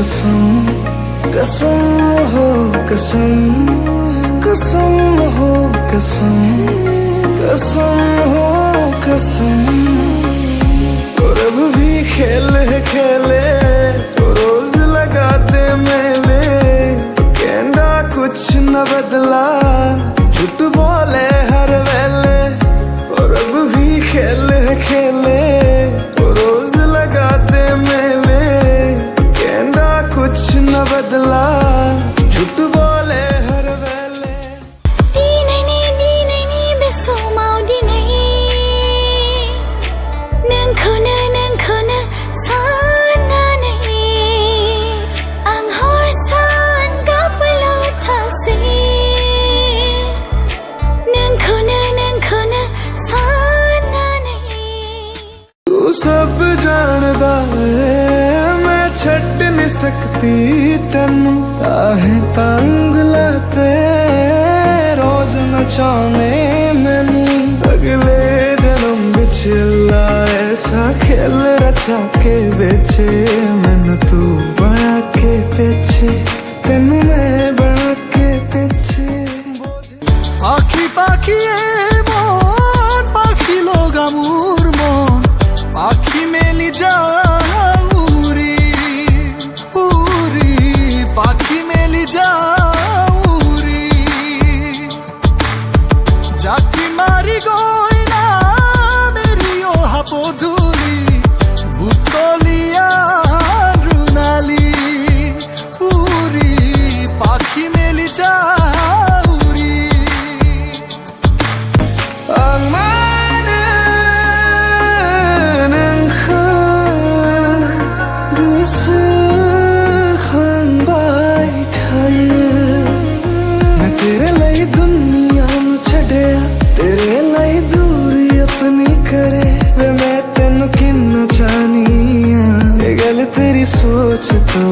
कसम कसम हो कसम, कसम हो कसम, कसम हो कसम। और अब भी खेल है खेले तो रोज लगाते मेले, कहना कुछ न बदला झूठ बोले हर वेले। और अब भी खेल है खेले तो रोज लगाते मेले, कहना कुछ न बदला झूठ बोले हर वेले। दिनैनि दिनैनि बे समाव दिनै नोंखौनो साननानै आं हर सान गाबबायल' थासै। नोंखौनो साननानै तू सब जानदा है मैं छड्ड नहीं सकती तेनू, ताहे तंग लाते रोज नचाने मैनू। अगले जन्म बिच अल्लाह ऐसा खेल रचा के बेचे मैनू, तू बना के पेछे तेनू मैं बना के पेछे। পাখি পাখি মন পাখি লগা মোর মন, পাখি মেলি যাউরি উরি, পাখি মেলি যাউরি। জাতি মারি গইনা মেরি ও হাপধুলি, বুতলিয়া রুনালি উরি, পাখি মেলি যাউরি। तेरे लिए दुनिया नू छड़िया, तेरे लिए दूरी अपनी करे वे मैं तेनू किन्ना चाहनी आ। ये गल तेरी सोच तो